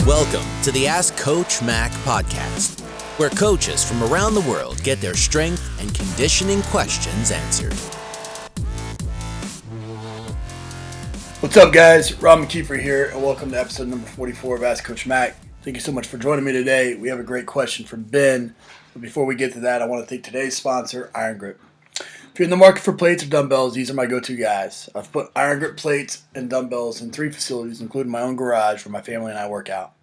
Welcome to the Ask Coach Mac podcast, where coaches from around the world get their strength and conditioning questions answered. What's up, guys? Rob McKeefery here, and welcome to episode number 44 of Ask Coach Mac. Thank you so much for joining me today. We have a great question from Ben, but before we get to that, I want to thank today's sponsor, Iron Grip. If you're in the market for plates or dumbbells, these are my go-to guys. I've put Iron Grip plates and dumbbells in 3 facilities, including my own garage where my family and I work out.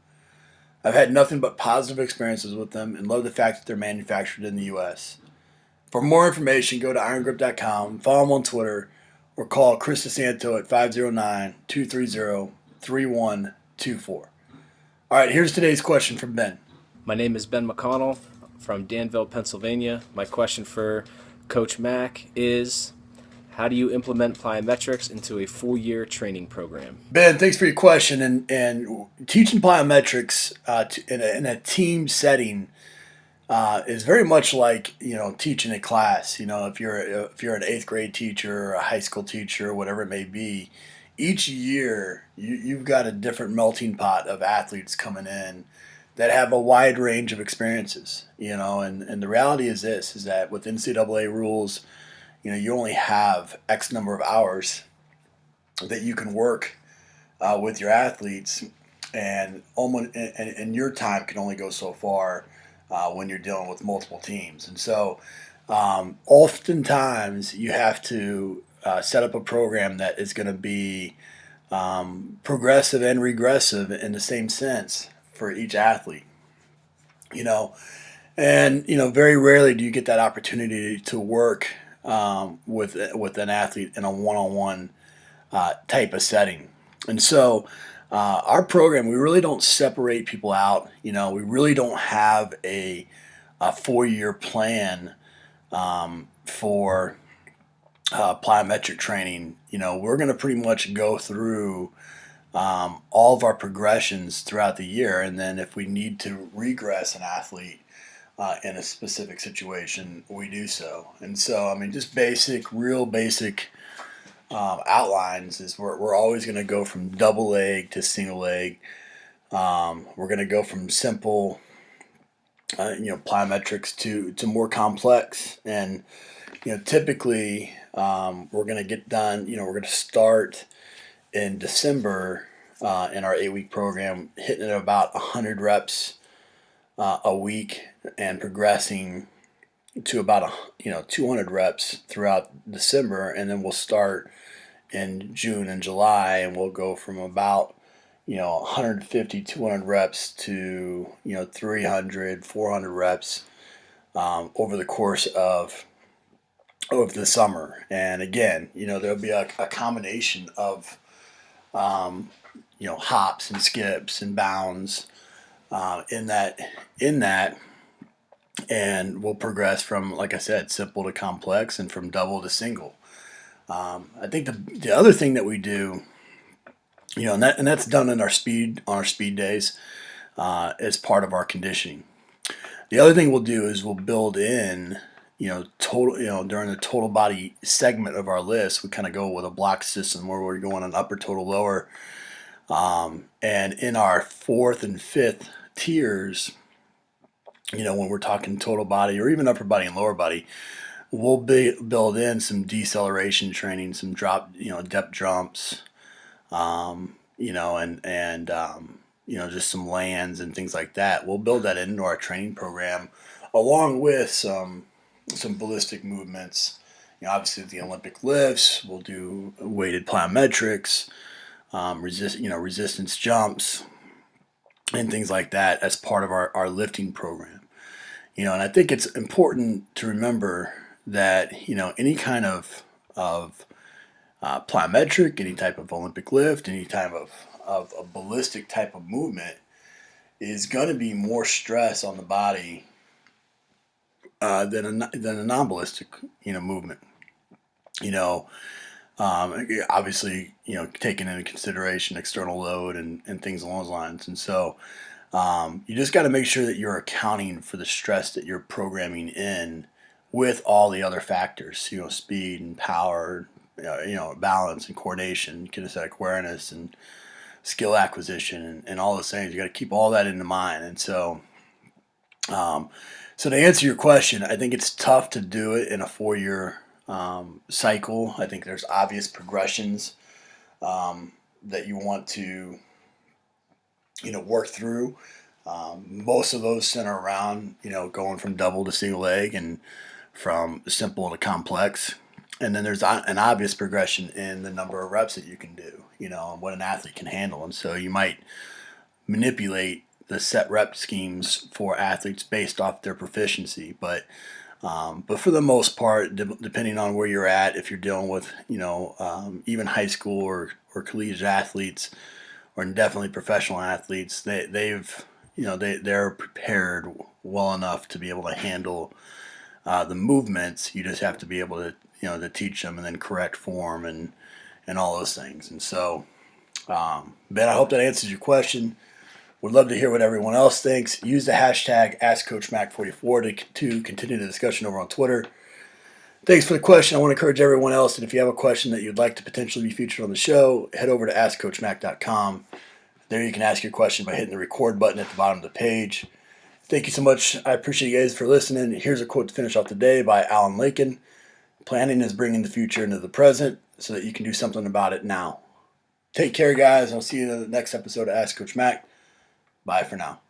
I've had nothing but positive experiences with them and love the fact that they're manufactured in the U.S. For more information, go to irongrip.com, follow them on Twitter, or call Chris DeSanto at 509-230-3124. All right, here's today's question from Ben. My name is Ben McConnell from Danville, Pennsylvania. My question for Coach Mac is, how do you implement plyometrics into a full-year training program? Ben, thanks for your question. And teaching plyometrics in a team setting is very much like, teaching a class. If you're an 8th grade teacher or a high school teacher or whatever it may be, each year you've got a different melting pot of athletes coming in that have a wide range of experiences, and the reality is this, is that with NCAA rules, you only have X number of hours that you can work with your athletes, and your time can only go so far when you're dealing with multiple teams. And so oftentimes you have to set up a program that is going to be progressive and regressive in the same sense for each athlete, and very rarely do you get that opportunity to work with an athlete in a one-on-one type of setting. And so our program, we really don't separate people out. We really don't have a 4-year plan for plyometric training. We're going to pretty much go through all of our progressions throughout the year, and then if we need to regress an athlete in a specific situation, we do so. And so, just real basic outlines is we're always going to go from double leg to single leg. We're going to go from simple, plyometrics to more complex, and typically we're going to get done. We're going to start in December in our 8-week program, hitting at about 100 reps a week and progressing to about 200 reps throughout December, and then we'll start in June and July, and we'll go from about 150, 200 reps to 300, 400 reps over the course of the summer. And again, there'll be a combination of hops and skips and bounds in that, and we'll progress from, like I said, simple to complex and from double to single. I think the other thing that we do, and that's done on our speed days as part of our conditioning. The other thing we'll do is we'll build in total, during the total body segment of our list, we kind of go with a block system where we're going on upper, total, lower. And in our 4th and 5th tiers, when we're talking total body or even upper body and lower body, we'll build in some deceleration training, some drop, depth jumps, just some lands and things like that. We'll build that into our training program along with some ballistic movements. Obviously the Olympic lifts, we'll do weighted plyometrics, resistance jumps, and things like that as part of our lifting program. And I think it's important to remember that, any kind of plyometric, any type of Olympic lift, any type of a ballistic type of movement is going to be more stress on the body than a non-ballistic, movement. Obviously, taking into consideration external load and things along those lines. And so you just got to make sure that you're accounting for the stress that you're programming in with all the other factors, speed and power, balance and coordination, kinesthetic awareness and skill acquisition and all those things. You got to keep all that in mind. And so, so to answer your question, I think it's tough to do it in a 4-year cycle. I think there's obvious progressions that you want to, work through. Most of those center around, going from double to single leg and from simple to complex. And then there's an obvious progression in the number of reps that you can do, and what an athlete can handle. And so you might manipulate the set rep schemes for athletes based off their proficiency. But for the most part, depending on where you're at, if you're dealing with, even high school or collegiate athletes, or definitely professional athletes, they're prepared well enough to be able to handle the movements. You just have to be able to, to teach them and then correct form and all those things. And so, Ben, I hope that answers your question. Would love to hear what everyone else thinks. Use the hashtag AskCoachMac44 to continue the discussion over on Twitter. Thanks for the question. I want to encourage everyone else, and if you have a question that you'd like to potentially be featured on the show, head over to AskCoachMac.com. There you can ask your question by hitting the record button at the bottom of the page. Thank you so much. I appreciate you guys for listening. Here's a quote to finish off the day by Alan Lakin. Planning is bringing the future into the present so that you can do something about it now. Take care, guys. I'll see you in the next episode of Ask Coach Mac. Bye for now.